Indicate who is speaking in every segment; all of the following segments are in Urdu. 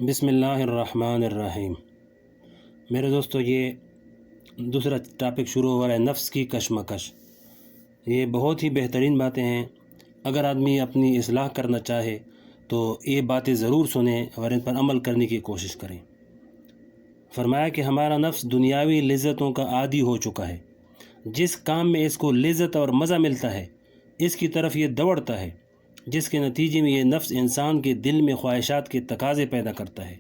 Speaker 1: بسم اللہ الرحمن الرحیم۔ میرے دوستو، یہ دوسرا ٹاپک شروع ہو رہا ہے، نفس کی کشمکش۔ یہ بہت ہی بہترین باتیں ہیں۔ اگر آدمی اپنی اصلاح کرنا چاہے تو یہ باتیں ضرور سنیں اور ان پر عمل کرنے کی کوشش کریں۔ فرمایا کہ ہمارا نفس دنیاوی لذتوں کا عادی ہو چکا ہے۔ جس کام میں اس کو لذت اور مزہ ملتا ہے اس کی طرف یہ دوڑتا ہے، جس کے نتیجے میں یہ نفس انسان کے دل میں خواہشات کے تقاضے پیدا کرتا ہے۔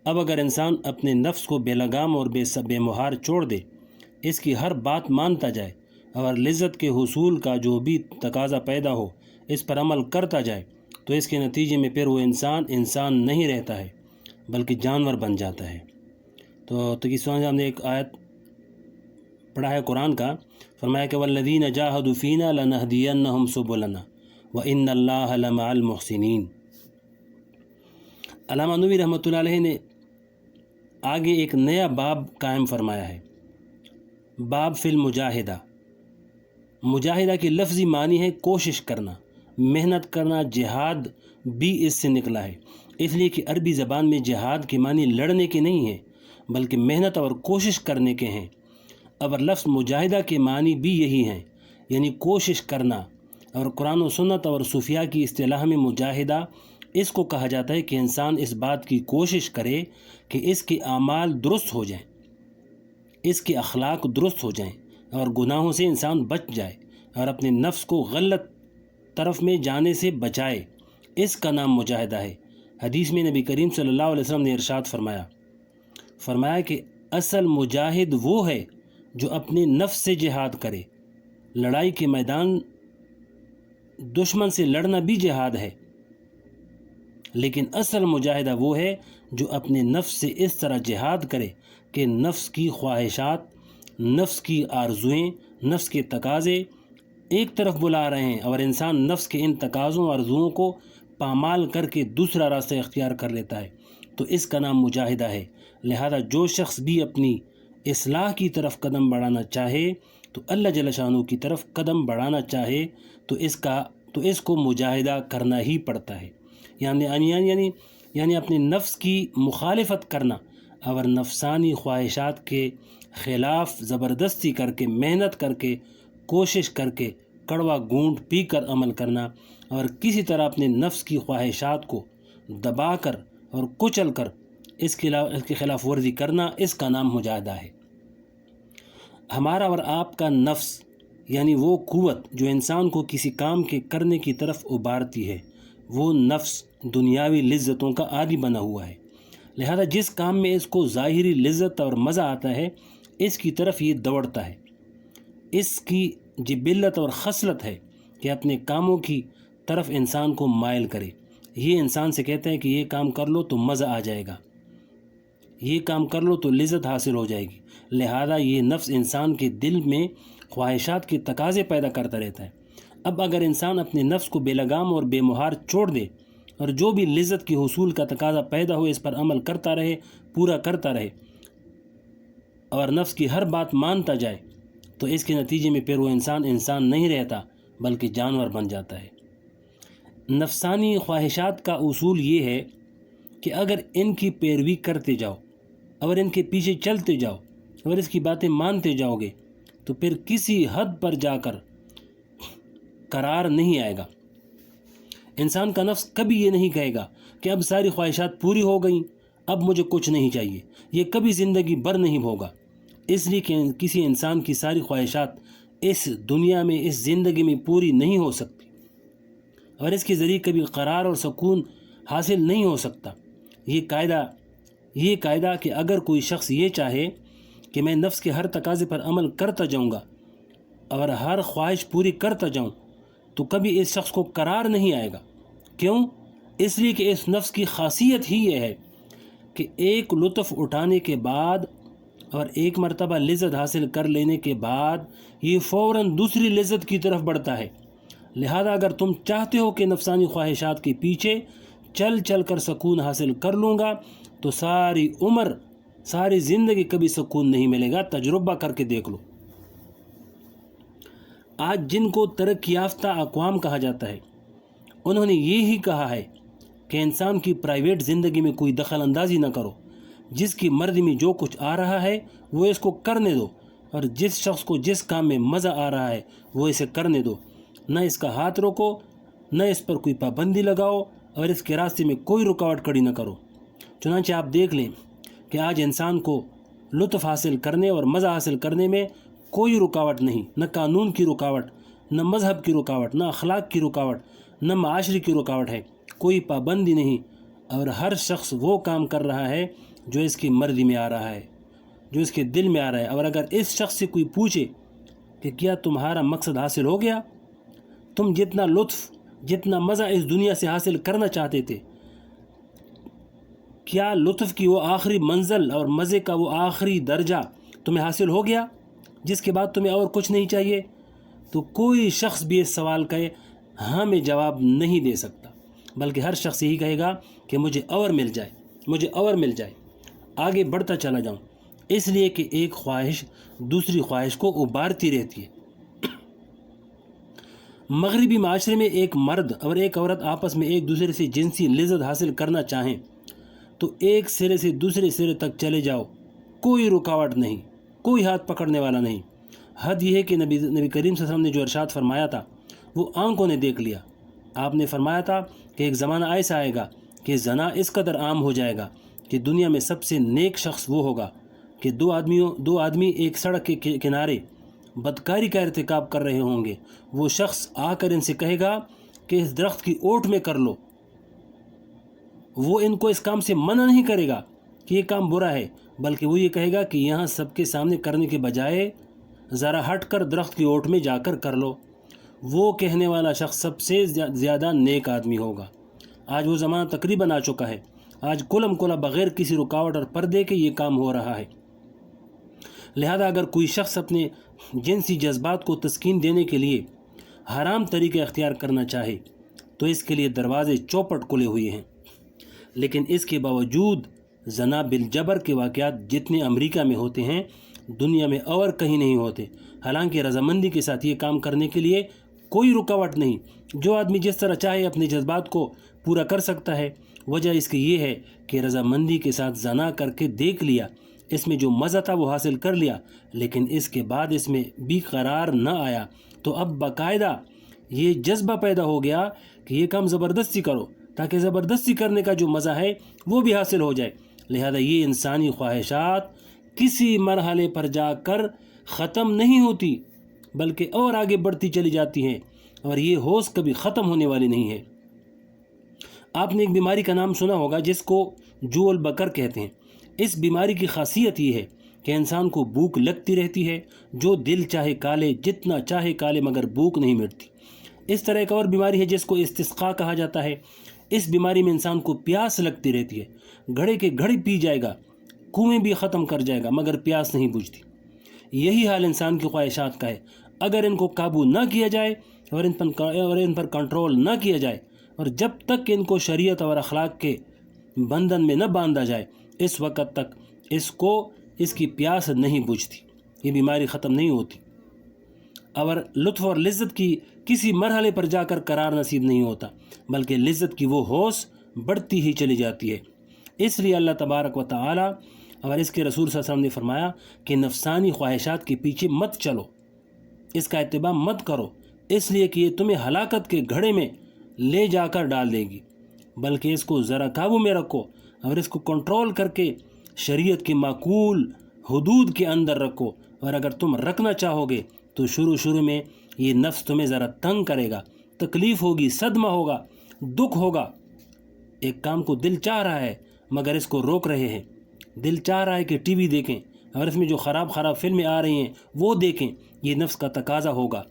Speaker 1: اب اگر انسان اپنے نفس کو بے لگام اور بے مہار چھوڑ دے، اس کی ہر بات مانتا جائے اور لذت کے حصول کا جو بھی تقاضا پیدا ہو اس پر عمل کرتا جائے، تو اس کے نتیجے میں پھر وہ انسان نہیں رہتا ہے بلکہ جانور بن جاتا ہے۔ تو اس وجہ ہم نے ایک آیت پڑھا ہے قرآن کا، فرمایا کہ والذین جاہدوا فینا لنہدینہم سبلنا وَإِنَّ اللَّهَ لَمَعَ الْمُحْسِنِينَ۔ علامہ نووی رحمۃ اللہ علیہ نے آگے ایک نیا باب قائم فرمایا ہے، باب فی المجاہدہ۔ مجاہدہ کی لفظی معنی ہے کوشش کرنا، محنت کرنا۔ جہاد بھی اس سے نکلا ہے، اس لیے کہ عربی زبان میں جہاد کی معنی لڑنے کی نہیں ہے بلکہ محنت اور کوشش کرنے کے ہیں۔ اور لفظ مجاہدہ کے معنی بھی یہی ہیں، یعنی کوشش کرنا۔ اور قرآن و سنت اور صوفیاء کی اصطلاح میں مجاہدہ اس کو کہا جاتا ہے کہ انسان اس بات کی کوشش کرے کہ اس کے اعمال درست ہو جائیں، اس کے اخلاق درست ہو جائیں اور گناہوں سے انسان بچ جائے اور اپنے نفس کو غلط طرف میں جانے سے بچائے۔ اس کا نام مجاہدہ ہے۔ حدیث میں نبی کریم صلی اللہ علیہ وسلم نے ارشاد فرمایا کہ اصل مجاہد وہ ہے جو اپنے نفس سے جہاد کرے۔ لڑائی کے میدان دشمن سے لڑنا بھی جہاد ہے، لیکن اصل مجاہدہ وہ ہے جو اپنے نفس سے اس طرح جہاد کرے کہ نفس کی خواہشات، نفس کی آرزوئیں، نفس کے تقاضے ایک طرف بلا رہے ہیں اور انسان نفس کے ان تقاضوں اور آرزوؤں کو پامال کر کے دوسرا راستہ اختیار کر لیتا ہے، تو اس کا نام مجاہدہ ہے۔ لہذا جو شخص بھی اپنی اصلاح کی طرف قدم بڑھانا چاہے، تو اللہ جل شانہ کی طرف قدم بڑھانا چاہے تو اس کو مجاہدہ کرنا ہی پڑتا ہے۔ یعنی اپنے نفس کی مخالفت کرنا اور نفسانی خواہشات کے خلاف زبردستی کر کے، محنت کر کے، کوشش کر کے، کڑوا گھونٹ پی کر عمل کرنا اور کسی طرح اپنے نفس کی خواہشات کو دبا کر اور کچل کر اس کے خلاف ورزی کرنا، اس کا نام مجاہدہ ہے۔ ہمارا اور آپ کا نفس، یعنی وہ قوت جو انسان کو کسی کام کے کرنے کی طرف ابھارتی ہے، وہ نفس دنیاوی لذتوں کا عادی بنا ہوا ہے۔ لہذا جس کام میں اس کو ظاہری لذت اور مزہ آتا ہے اس کی طرف یہ دوڑتا ہے۔ اس کی جبلت اور خصلت ہے کہ اپنے کاموں کی طرف انسان کو مائل کرے۔ یہ انسان سے کہتا ہے کہ یہ کام کر لو تو مزہ آ جائے گا، یہ کام کر لو تو لذت حاصل ہو جائے گی۔ لہذا یہ نفس انسان کے دل میں خواہشات کے تقاضے پیدا کرتا رہتا ہے۔ اب اگر انسان اپنے نفس کو بے لگام اور بے مہار چھوڑ دے اور جو بھی لذت کے حصول کا تقاضا پیدا ہو اس پر عمل کرتا رہے، پورا کرتا رہے اور نفس کی ہر بات مانتا جائے، تو اس کے نتیجے میں پھر وہ انسان نہیں رہتا بلکہ جانور بن جاتا ہے۔ نفسانی خواہشات کا اصول یہ ہے کہ اگر ان کی پیروی کرتے جاؤ، اگر ان کے پیچھے چلتے جاؤ، اگر اس کی باتیں مانتے جاؤ گے، تو پھر کسی حد پر جا کر قرار نہیں آئے گا۔ انسان کا نفس کبھی یہ نہیں کہے گا کہ اب ساری خواہشات پوری ہو گئیں، اب مجھے کچھ نہیں چاہیے۔ یہ کبھی زندگی بھر نہیں ہوگا، اس لیے کہ کسی انسان کی ساری خواہشات اس دنیا میں، اس زندگی میں پوری نہیں ہو سکتی اور اس کے ذریعے کبھی قرار اور سکون حاصل نہیں ہو سکتا۔ یہ قاعدہ کہ اگر کوئی شخص یہ چاہے کہ میں نفس کے ہر تقاضے پر عمل کرتا جاؤں گا اور ہر خواہش پوری کرتا جاؤں، تو کبھی اس شخص کو قرار نہیں آئے گا۔ کیوں؟ اس لیے کہ اس نفس کی خاصیت ہی یہ ہے کہ ایک لطف اٹھانے کے بعد اور ایک مرتبہ لذت حاصل کر لینے کے بعد یہ فوراً دوسری لذت کی طرف بڑھتا ہے۔ لہذا اگر تم چاہتے ہو کہ نفسانی خواہشات کے پیچھے چل کر سکون حاصل کر لوں گا، تو ساری عمر، ساری زندگی کبھی سکون نہیں ملے گا۔ تجربہ کر کے دیکھ لو۔ آج جن کو ترقی یافتہ اقوام کہا جاتا ہے، انہوں نے یہی کہا ہے کہ انسان کی پرائیویٹ زندگی میں کوئی دخل اندازی نہ کرو. جس کی مرضی میں جو کچھ آ رہا ہے وہ اس کو کرنے دو، اور جس شخص کو جس کام میں مزہ آ رہا ہے وہ اسے کرنے دو. نہ اس کا ہاتھ روکو، نہ اس پر کوئی پابندی لگاؤ، اور اس کے راستے میں کوئی رکاوٹ کھڑی نہ کرو. چنانچہ آپ دیکھ لیں کہ آج انسان کو لطف حاصل کرنے اور مزہ حاصل کرنے میں کوئی رکاوٹ نہیں، نہ قانون کی رکاوٹ، نہ مذہب کی رکاوٹ، نہ اخلاق کی رکاوٹ، نہ معاشرے کی رکاوٹ ہے. کوئی پابندی نہیں، اور ہر شخص وہ کام کر رہا ہے جو اس کی مرضی میں آ رہا ہے، جو اس کے دل میں آ رہا ہے. اور اگر اس شخص سے کوئی پوچھے کہ کیا تمہارا مقصد حاصل ہو گیا، تم جتنا لطف، جتنا مزہ اس دنیا سے حاصل کرنا چاہتے تھے، کیا لطف کی وہ آخری منزل اور مزے کا وہ آخری درجہ تمہیں حاصل ہو گیا جس کے بعد تمہیں اور کچھ نہیں چاہیے؟ تو کوئی شخص بھی اس سوال کا ہاں میں جواب نہیں دے سکتا، بلکہ ہر شخص یہی کہے گا کہ مجھے اور مل جائے، مجھے اور مل جائے، آگے بڑھتا چلا جاؤں. اس لیے کہ ایک خواہش دوسری خواہش کو ابھارتی رہتی ہے. مغربی معاشرے میں ایک مرد اور ایک عورت آپس میں ایک دوسرے سے جنسی لذت حاصل کرنا چاہیں تو ایک سرے سے دوسرے سرے تک چلے جاؤ، کوئی رکاوٹ نہیں، کوئی ہاتھ پکڑنے والا نہیں. حد یہ ہے کہ نبی کریم صلی اللہ علیہ وسلم نے جو ارشاد فرمایا تھا وہ آنکھوں نے دیکھ لیا. آپ نے فرمایا تھا کہ ایک زمانہ ایسا آئے گا کہ زنا اس قدر عام ہو جائے گا کہ دنیا میں سب سے نیک شخص وہ ہوگا کہ دو آدمی ایک سڑک کے کنارے بدکاری کا ارتکاب کر رہے ہوں گے. وہ شخص آ کر ان سے کہے گا کہ اس درخت کی اوٹ میں کر لو. وہ ان کو اس کام سے منع نہیں کرے گا کہ یہ کام برا ہے، بلکہ وہ یہ کہے گا کہ یہاں سب کے سامنے کرنے کے بجائے ذرا ہٹ کر درخت کی اوٹ میں جا کر لو. وہ کہنے والا شخص سب سے زیادہ نیک آدمی ہوگا. آج وہ زمانہ تقریباً آ چکا ہے. آج کلم کلا بغیر کسی رکاوٹ اور پردے کے یہ کام ہو رہا ہے. لہذا اگر کوئی شخص اپنے جنسی جذبات کو تسکین دینے کے لیے حرام طریقے اختیار کرنا چاہے تو اس کے لیے دروازے چوپٹ کھلے ہوئے ہیں. لیکن اس کے باوجود زنا بالجبر کے واقعات جتنے امریکہ میں ہوتے ہیں دنیا میں اور کہیں نہیں ہوتے. حالانکہ رضامندی کے ساتھ یہ کام کرنے کے لیے کوئی رکاوٹ نہیں. جو آدمی جس طرح چاہے اپنے جذبات کو پورا کر سکتا ہے. وجہ اس کی یہ ہے کہ رضامندی کے ساتھ زنا کر کے دیکھ لیا، اس میں جو مزہ تھا وہ حاصل کر لیا، لیکن اس کے بعد اس میں بھی قرار نہ آیا. تو اب باقاعدہ یہ جذبہ پیدا ہو گیا کہ یہ کام زبردستی کرو تاکہ زبردستی کرنے کا جو مزہ ہے وہ بھی حاصل ہو جائے. لہذا یہ انسانی خواہشات کسی مرحلے پر جا کر ختم نہیں ہوتی بلکہ اور آگے بڑھتی چلی جاتی ہیں، اور یہ ہوش کبھی ختم ہونے والی نہیں ہے. آپ نے ایک بیماری کا نام سنا ہوگا جس کو جو البکر کہتے ہیں. اس بیماری کی خاصیت یہ ہے کہ انسان کو بھوک لگتی رہتی ہے، جو دل چاہے کالے، جتنا چاہے کالے، مگر بھوک نہیں مٹتی. اس طرح ایک اور بیماری ہے جس کو استسقاء کہا جاتا ہے. اس بیماری میں انسان کو پیاس لگتی رہتی ہے، گھڑے کے گھڑی پی جائے گا، کنویں بھی ختم کر جائے گا، مگر پیاس نہیں بجھتی. یہی حال انسان کی خواہشات کا ہے. اگر ان کو قابو نہ کیا جائے اور ان پر کنٹرول نہ کیا جائے، اور جب تک ان کو شریعت اور اخلاق کے بندھن میں نہ باندھا جائے، اس وقت تک اس کی پیاس نہیں بجھتی، یہ بیماری ختم نہیں ہوتی، اور لطف اور لذت کی کسی مرحلے پر جا کر قرار نصیب نہیں ہوتا، بلکہ لذت کی وہ ہوش بڑھتی ہی چلی جاتی ہے. اس لیے اللہ تبارک و تعالی اور اس کے رسول صلی اللہ علیہ وسلم نے فرمایا کہ نفسانی خواہشات کے پیچھے مت چلو، اس کا اتباع مت کرو، اس لیے کہ یہ تمہیں ہلاکت کے گھڑے میں لے جا کر ڈال دے گی، بلکہ اس کو ذرا قابو میں رکھو اور اس کو کنٹرول کر کے شریعت کی معقول حدود کے اندر رکھو. اور اگر تم رکھنا چاہو گے تو شروع میں یہ نفس تمہیں ذرا تنگ کرے گا، تکلیف ہوگی، صدمہ ہوگا، دکھ ہوگا. ایک کام کو دل چاہ رہا ہے مگر اس کو روک رہے ہیں. دل چاہ رہا ہے کہ ٹی وی دیکھیں اور اس میں جو خراب فلمیں آ رہی ہیں وہ دیکھیں، یہ نفس کا تقاضا ہوگا.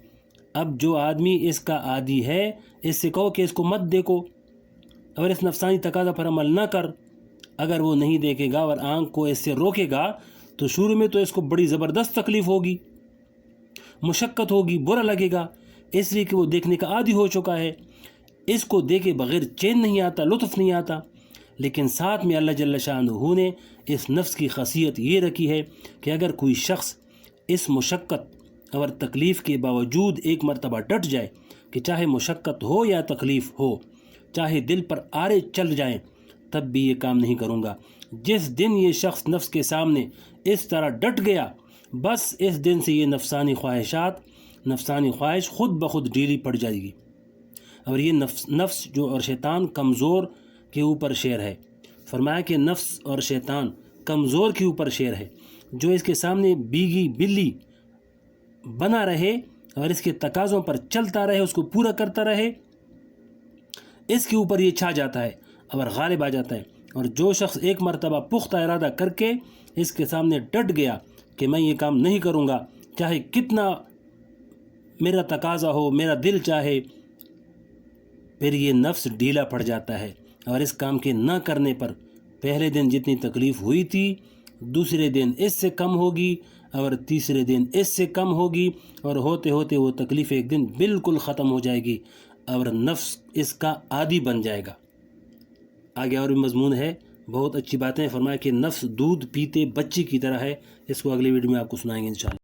Speaker 1: اب جو آدمی اس کا عادی ہے اس سے کہو کہ اس کو مت دیکھو اور اس نفسانی تقاضا پر عمل نہ کر. اگر وہ نہیں دیکھے گا اور آنکھ کو اس سے روکے گا تو شروع میں تو اس کو بڑی زبردست تکلیف ہوگی، مشقت ہوگی، برا لگے گا، اس لیے کہ وہ دیکھنے کا عادی ہو چکا ہے. اس کو دیکھے بغیر چین نہیں آتا، لطف نہیں آتا. لیکن ساتھ میں اللہ جل شانہ نے اس نفس کی خاصیت یہ رکھی ہے کہ اگر کوئی شخص اس مشقت اور تکلیف کے باوجود ایک مرتبہ ڈٹ جائے کہ چاہے مشقت ہو یا تکلیف ہو، چاہے دل پر آرے چل جائیں تب بھی یہ کام نہیں کروں گا۔ جس دن یہ شخص نفس کے سامنے اس طرح ڈٹ گیا، بس اس دن سے یہ نفسانی خواہش خود بخود ڈھیلی پڑ جائے گی۔ اور یہ نفس جو اور شیطان کمزور کے اوپر شیر ہے۔ فرمایا کہ نفس اور شیطان کمزور کے اوپر شیر ہے، جو اس کے سامنے بیگی بلی بنا رہے اور اس کے تقاضوں پر چلتا رہے، اس کو پورا کرتا رہے، اس کے اوپر یہ چھا جاتا ہے اور غالب آ جاتا ہے۔ اور جو شخص ایک مرتبہ پختہ ارادہ کر کے اس کے سامنے ڈٹ گیا کہ میں یہ کام نہیں کروں گا، چاہے کتنا میرا تقاضا ہو، میرا دل چاہے، پھر یہ نفس ڈھیلا پڑ جاتا ہے اور اس کام کے نہ کرنے پر پہلے دن جتنی تکلیف ہوئی تھی دوسرے دن اس سے کم ہوگی اور تیسرے دن اس سے کم ہوگی، اور ہوتے ہوتے وہ تکلیف ایک دن بالکل ختم ہو جائے گی اور نفس اس کا عادی بن جائے گا۔ آگے اور بھی مضمون ہے، بہت اچھی باتیں۔ فرمایا کہ نفس دودھ پیتے بچے کی طرح ہے۔ اس کو اگلی ویڈیو میں آپ کو سنائیں گے انشاءاللہ۔